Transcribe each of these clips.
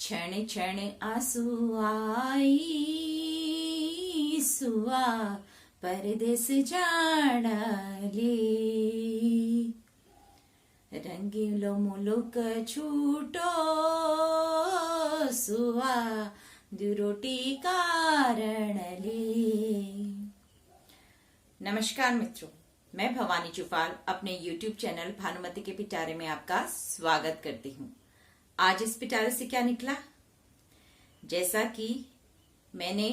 क्षण क्षण आंसू आई सुआ परदेस जा डाले रंगीलो मुलुक छूटो सुआ दुरोटी कारण ले। नमस्कार मित्रों, मैं भवानी चुफाल अपने YouTube चैनल भानुमति के पिटारे में आपका स्वागत करती हूँ। आज इस पिटारे से क्या निकला? जैसा कि मैंने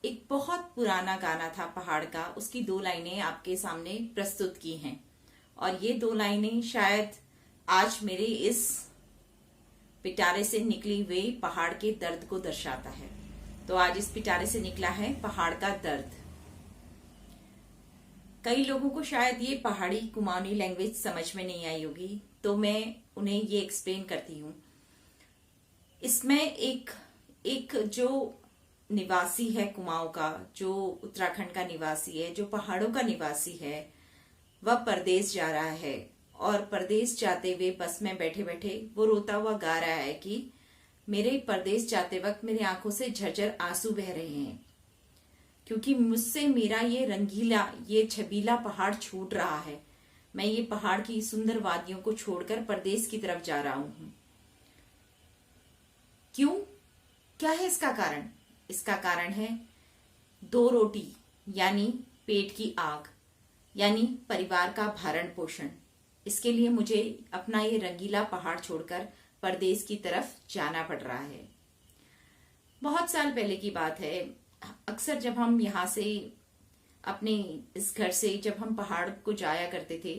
एक बहुत पुराना गाना था पहाड़ का, उसकी 2 लाइनें आपके सामने प्रस्तुत की हैं और ये 2 लाइनें शायद आज मेरे इस पिटारे से निकली हुई पहाड़ के दर्द को दर्शाता है। तो आज इस पिटारे से निकला है पहाड़ का दर्द। कई लोगों को शायद ये पहाड़ी कुमाऊनी लैंग्वेज समझ में नहीं आई होगी, तो मैं उन्हें ये एक्सप्लेन करती हूँ। इसमें एक जो निवासी है कुमाऊं का, जो उत्तराखंड का निवासी है, जो पहाड़ों का निवासी है, वह परदेश जा रहा है और परदेश जाते हुए बस में बैठे बैठे वो रोता हुआ गा रहा है कि मेरे परदेश जाते वक्त मेरी आंखों से झरझर आंसू बह रहे हैं क्योंकि मुझसे मेरा ये रंगीला, ये छबीला पहाड़ छूट रहा है। मैं ये पहाड़ की सुंदर वादियों को छोड़कर परदेश की तरफ जा रहा हूं। क्यों? क्या है इसका कारण? इसका कारण है 2 रोटी यानी पेट की आग, यानी परिवार का भरण पोषण। इसके लिए मुझे अपना ये रंगीला पहाड़ छोड़कर परदेश की तरफ जाना पड़ रहा है। बहुत साल पहले की बात है। अक्सर जब हम यहाँ से अपने इस घर से जब हम पहाड़ को जाया करते थे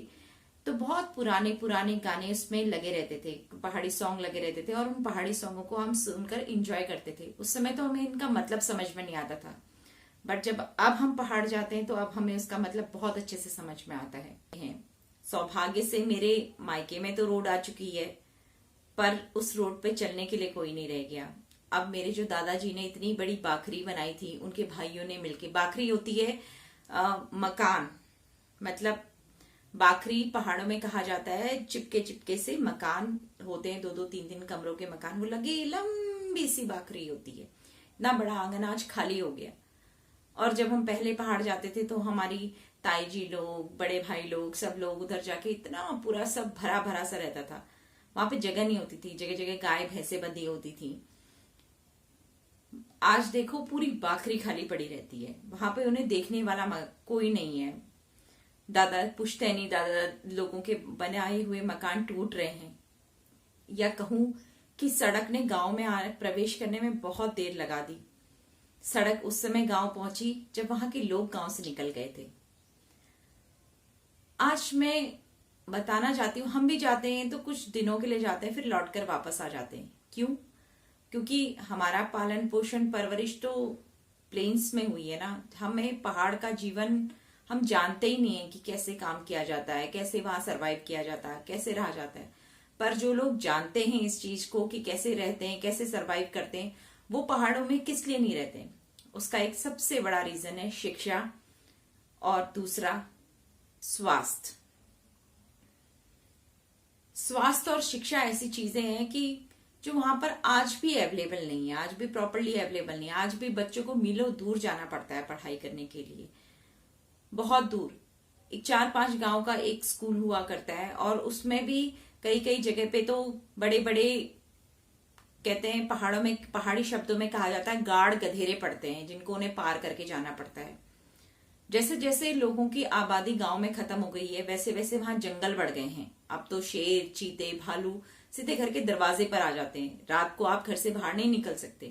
तो बहुत पुराने पुराने गाने उसमें लगे रहते थे, पहाड़ी सॉन्ग लगे रहते थे और उन पहाड़ी सॉन्गों को हम सुनकर एंजॉय करते थे। उस समय तो हमें इनका मतलब समझ में नहीं आता था, बट जब अब हम पहाड़ जाते हैं तो अब हमें उसका मतलब बहुत अच्छे से समझ में आता है। सौभाग्य से मेरे मायके में तो रोड आ चुकी है, पर उस रोड पे चलने के लिए कोई नहीं रह गया। अब मेरे जो दादाजी ने इतनी बड़ी बाखरी बनाई थी, उनके भाइयों ने मिलके, बाखरी होती है मकान, मतलब बाखरी पहाड़ों में कहा जाता है, चिपके चिपके से मकान होते हैं, 2-2, 3-3 कमरों के मकान, वो लगे लंबी सी बाखरी होती है। इतना बड़ा आंगन आज खाली हो गया। और जब हम पहले पहाड़ जाते थे तो हमारी ताई जी लोग, बड़े भाई लोग, सब लोग उधर जाके इतना पूरा सब भरा भरा सा रहता था। वहां पे जगह नहीं होती थी, जगह जगह गाय भैंसे बंधी होती थी। आज देखो पूरी बाखरी खाली पड़ी रहती है, वहां पे उन्हें देखने वाला कोई नहीं है। दादा पुश्तैनी दादा लोगों के बनाए हुए मकान टूट रहे हैं, या कहूं कि सड़क ने गांव में प्रवेश करने में बहुत देर लगा दी। सड़क उस समय गांव पहुंची जब वहां के लोग गांव से निकल गए थे। आज मैं बताना चाहती हूँ, हम भी जाते हैं तो कुछ दिनों के लिए जाते हैं, फिर लौटकर वापस आ जाते हैं। क्यों? क्योंकि हमारा पालन पोषण परवरिश तो प्लेन्स में हुई है ना। हमें पहाड़ का जीवन हम जानते ही नहीं है कि कैसे काम किया जाता है, कैसे वहां सरवाइव किया जाता है, कैसे रहा जाता है। पर जो लोग जानते हैं इस चीज को कि कैसे रहते हैं, कैसे सरवाइव करते हैं, वो पहाड़ों में किस लिए नहीं रहते? उसका एक सबसे बड़ा रीजन है शिक्षा और दूसरा स्वास्थ्य। स्वास्थ्य और शिक्षा ऐसी चीजें हैं कि जो वहां पर आज भी अवेलेबल नहीं है, आज भी प्रॉपरली अवेलेबल नहीं है। आज भी बच्चों को मीलों दूर जाना पड़ता है पढ़ाई करने के लिए, बहुत दूर। एक 4-5 गांव का एक स्कूल हुआ करता है और उसमें भी कई कई जगह पे तो बड़े बड़े, कहते हैं पहाड़ों में, पहाड़ी शब्दों में कहा जाता है, गाड़ गधेरे पड़ते हैं जिनको उन्हें पार करके जाना पड़ता है। जैसे जैसे लोगों की आबादी गांव में खत्म हो गई है, वैसे वैसे वहां जंगल बढ़ गए हैं। अब तो शेर, चीते, भालू सीधे घर के दरवाजे पर आ जाते हैं। रात को आप घर से बाहर नहीं निकल सकते।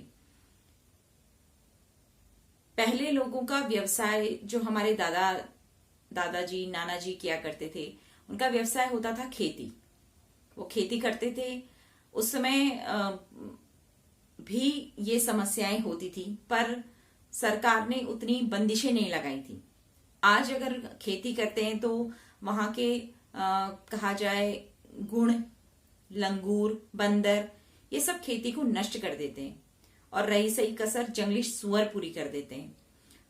पहले लोगों का व्यवसाय, जो हमारे दादाजी नानाजी किया करते थे, उनका व्यवसाय होता था खेती। वो खेती करते थे। उस समय भी ये समस्याएं होती थी, पर सरकार ने उतनी बंदिशें नहीं लगाई थी। आज अगर खेती करते हैं तो वहां के कहा जाए गुण, लंगूर, बंदर, ये सब खेती को नष्ट कर देते हैं और रही सही कसर जंगली सुअर पूरी कर देते हैं।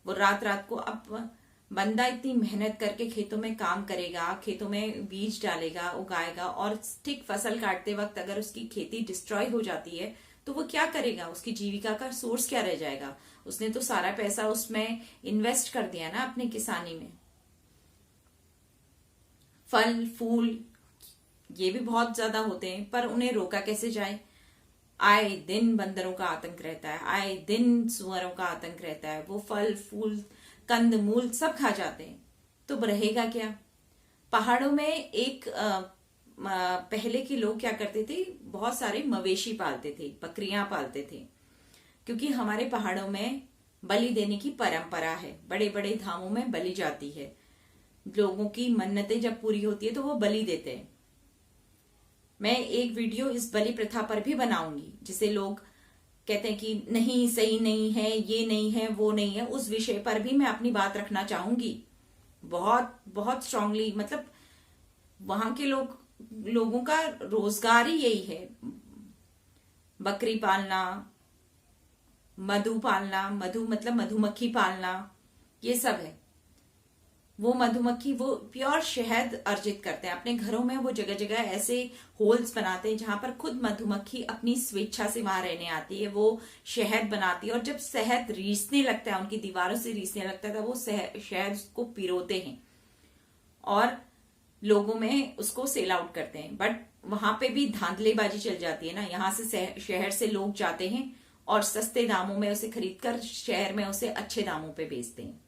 वो रात रात को, अब बंदा इतनी मेहनत करके खेतों में काम करेगा, खेतों में बीज डालेगा, उगाएगा, और ठीक फसल काटते वक्त अगर उसकी खेती डिस्ट्रॉय हो जाती है तो वो क्या करेगा, उसकी जीविका का सोर्स क्या रह जाएगा? उसने तो सारा पैसा उसमें इन्वेस्ट कर दिया ना अपने किसानी में। फल फूल ये भी बहुत ज्यादा होते हैं, पर उन्हें रोका कैसे जाए? आए दिन बंदरों का आतंक रहता है, आए दिन सुअरों का आतंक रहता है, वो फल फूल कंद मूल सब खा जाते हैं, तो रहेगा क्या? पहाड़ों में एक पहले के लोग क्या करते थे, बहुत सारे मवेशी पालते थे, बकरियां पालते थे, क्योंकि हमारे पहाड़ों में बलि देने की परंपरा है, बड़े बड़े धामों में बलि जाती है, लोगों की मन्नतें जब पूरी होती है तो वो बलि देते हैं। मैं एक वीडियो इस बलि प्रथा पर भी बनाऊंगी, जिसे लोग कहते हैं कि नहीं, सही नहीं है, ये नहीं है, वो नहीं है, उस विषय पर भी मैं अपनी बात रखना चाहूंगी बहुत बहुत स्ट्रांगली। मतलब वहां के लोगों का रोजगार ही यही है, बकरी पालना, मधु पालना, मधु मतलब मधुमक्खी पालना, ये सब है। वो मधुमक्खी वो प्योर शहद अर्जित करते हैं अपने घरों में। वो जगह जगह ऐसे होल्स बनाते हैं जहां पर खुद मधुमक्खी अपनी स्वेच्छा से वहां रहने आती है, वो शहद बनाती है, और जब शहद रीसने लगता है, उनकी दीवारों से रीसने लगता है, तब वो शहद को पिरोते हैं और लोगों में उसको सेल आउट करते हैं। बट वहां पे भी धांधलेबाजी चल जाती है ना, यहाँ से शहर से लोग जाते हैं और सस्ते दामों में उसे खरीदकर शहर में उसे अच्छे दामों पे बेचते हैं,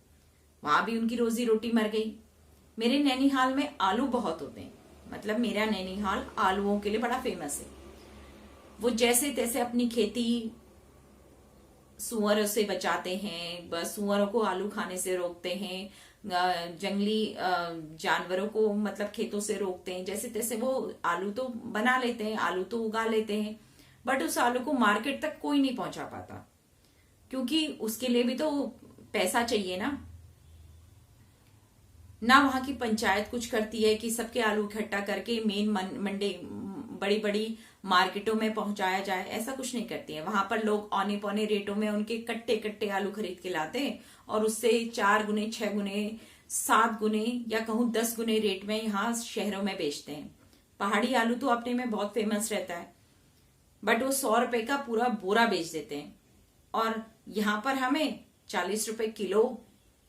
वहां भी उनकी रोजी रोटी मर गई। मेरे नैनीहाल में आलू बहुत होते हैं, मतलब मेरा नैनीहाल आलूओं के लिए बड़ा फेमस है। वो जैसे तैसे अपनी खेती सुअरों से बचाते हैं, बस सुअरों को आलू खाने से रोकते हैं, जंगली जानवरों को मतलब खेतों से रोकते हैं, जैसे तैसे वो आलू तो बना लेते हैं, आलू तो उगा लेते हैं, बट उस आलू को मार्केट तक कोई नहीं पहुंचा पाता, क्योंकि उसके लिए भी तो पैसा चाहिए ना। ना वहां की पंचायत कुछ करती है कि सबके आलू इकट्ठा करके मेन मंडी बड़ी बड़ी मार्केटों में पहुंचाया जाए, ऐसा कुछ नहीं करती है। वहां पर लोग औने पौने रेटों में उनके कट्टे कट्टे आलू खरीद के लाते हैं और उससे 4 गुने 6 गुने 7 गुने या कहूं 10 गुने रेट में यहाँ शहरों में बेचते हैं। पहाड़ी आलू तो अपने में बहुत फेमस रहता है, बट वो 100 रुपए का पूरा बोरा बेच देते हैं, और यहाँ पर हमें 40 रुपए किलो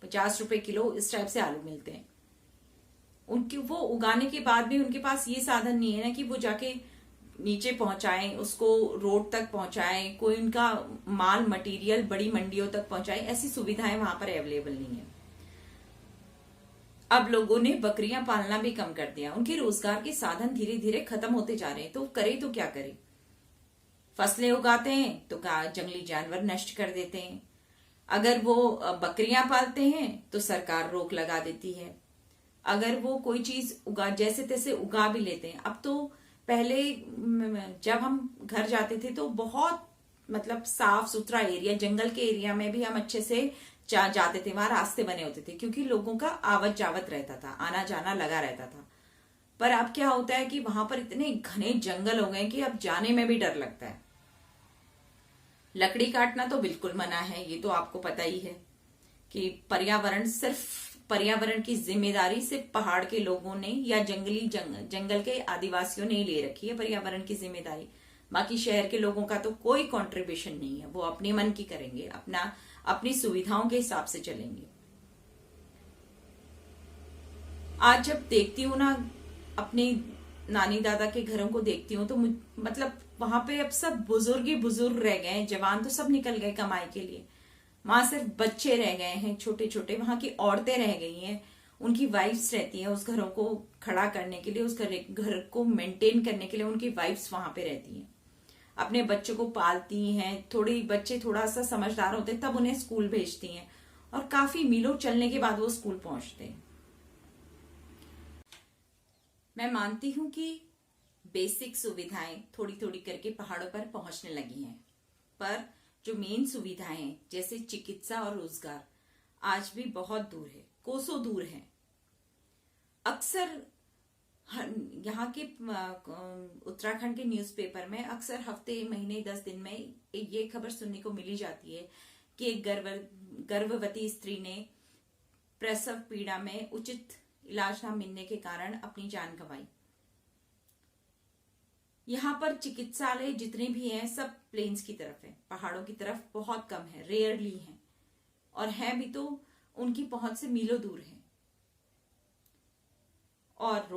50 रुपए किलो इस टाइप से आलू मिलते हैं। उनकी वो उगाने के बाद भी उनके पास ये साधन नहीं है ना कि वो जाके नीचे पहुंचाएं, उसको रोड तक पहुंचाएं, कोई उनका माल मटेरियल बड़ी मंडियों तक पहुंचाएं, ऐसी सुविधाएं वहां पर अवेलेबल नहीं है। अब लोगों ने बकरियां पालना भी कम कर दिया, उनके रोजगार के साधन धीरे धीरे खत्म होते जा रहे हैं, तो करे तो क्या करे? फसलें उगाते हैं तो जंगली जानवर नष्ट कर देते हैं, अगर वो बकरियां पालते हैं तो सरकार रोक लगा देती है, अगर वो कोई चीज उगा जैसे तैसे उगा भी लेते हैं। अब तो पहले जब हम घर जाते थे तो बहुत मतलब साफ सुथरा एरिया, जंगल के एरिया में भी हम अच्छे से जाते थे, वहां रास्ते बने होते थे क्योंकि लोगों का आवत जावत रहता था, आना जाना लगा रहता था। पर अब क्या होता है कि वहां पर इतने घने जंगल हो गए कि अब जाने में भी डर लगता है। लकड़ी काटना तो बिल्कुल मना है, ये तो आपको पता ही है कि पर्यावरण की जिम्मेदारी सिर्फ पहाड़ के लोगों ने या जंगल के आदिवासियों ने ले रखी है पर्यावरण की जिम्मेदारी। बाकी शहर के लोगों का तो कोई कंट्रीब्यूशन नहीं है, वो अपने मन की करेंगे, अपनी सुविधाओं के हिसाब से चलेंगे। आज जब देखती हूँ ना अपने नानी दादा के घरों को देखती हूँ तो मतलब वहां पे अब सब बुजुर्ग ही बुजुर्ग रह गए हैं, जवान तो सब निकल गए कमाई के लिए, वहां सिर्फ बच्चे रह गए हैं छोटे छोटे, वहां की औरतें रह गई हैं, उनकी वाइफ्स रहती हैं उस घरों को खड़ा करने के लिए, उस घर को मेंटेन करने के लिए उनकी वाइफ्स वहां पे रहती हैं, अपने बच्चों को पालती हैं। बच्चे थोड़ा सा समझदार होते हैं तब उन्हें स्कूल भेजती हैं, और काफी मीलों चलने के बाद वो स्कूल पहुंचते हैं। मैं मानती हूं कि बेसिक सुविधाएं थोड़ी थोड़ी करके पहाड़ों पर पहुंचने लगी हैं, पर जो मेन सुविधाएं हैं जैसे चिकित्सा और रोजगार आज भी बहुत दूर है, कोसों दूर है। अक्सर यहाँ के उत्तराखंड के न्यूज़पेपर में अक्सर हफ्ते महीने 10 दिन में ये खबर सुनने को मिली जाती है कि एक गर्भवती स्त्री ने प्रसव पीड़ा में उचित इलाज न मिलने के कारण अपनी जान गंवाई। यहाँ पर चिकित्सालय जितने भी हैं सब प्लेन्स की तरफ है, पहाड़ों की तरफ बहुत कम है, रेयरली हैं, और है भी तो उनकी पहुंच से मीलों दूर है। और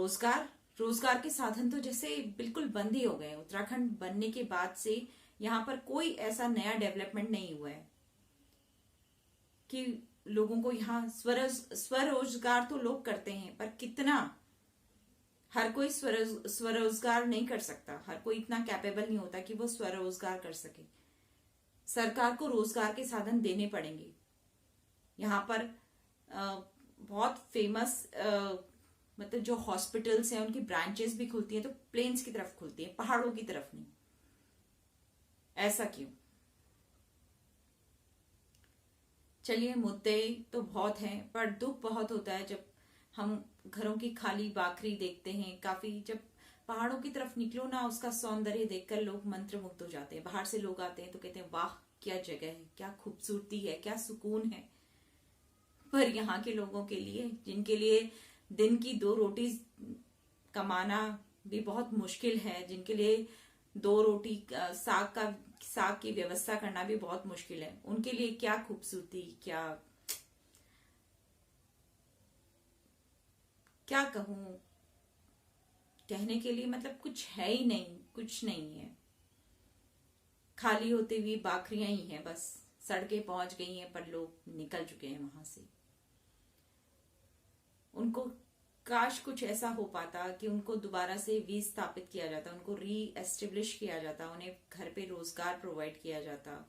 रोजगार के साधन तो जैसे बिल्कुल बंद ही हो गए। उत्तराखंड बनने के बाद से यहाँ पर कोई ऐसा नया डेवलपमेंट नहीं हुआ है कि लोगों को यहाँ स्वरोजगार तो लोग करते हैं, पर कितना, हर कोई स्वरोजगार नहीं कर सकता, हर कोई इतना कैपेबल नहीं होता कि वो स्वरोजगार कर सके। सरकार को रोजगार के साधन देने पड़ेंगे। यहाँ पर बहुत फेमस मतलब जो हॉस्पिटल्स हैं उनकी ब्रांचेस भी खुलती हैं तो प्लेन्स की तरफ खुलती हैं, पहाड़ों की तरफ नहीं। ऐसा क्यों? चलिए, मुद्दे तो बहुत हैं, पर दुख बहुत होता है जब हम घरों की खाली बाखरी देखते हैं। काफी जब पहाड़ों की तरफ निकलो ना, उसका सौंदर्य देखकर लोग मंत्रमुग्ध हो जाते हैं। बाहर से लोग आते हैं तो कहते हैं वाह क्या जगह है, क्या खूबसूरती है, क्या सुकून है। पर यहाँ के लोगों के लिए, जिनके लिए दिन की 2 रोटी कमाना भी बहुत मुश्किल है, जिनके लिए 2 रोटी साग की व्यवस्था करना भी बहुत मुश्किल है, उनके लिए क्या खूबसूरती, क्या कहूं, कहने के लिए मतलब कुछ है ही नहीं, कुछ नहीं है। खाली होती हुई बाखरियां ही हैं बस। सड़कें पहुंच गई हैं पर लोग निकल चुके हैं वहां से। उनको काश कुछ ऐसा हो पाता कि उनको दोबारा से विस्थापित किया जाता, उनको री एस्टेब्लिश किया जाता, उन्हें घर पे रोजगार प्रोवाइड किया जाता,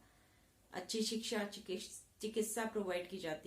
अच्छी शिक्षा चिकित्सा प्रोवाइड की जाती।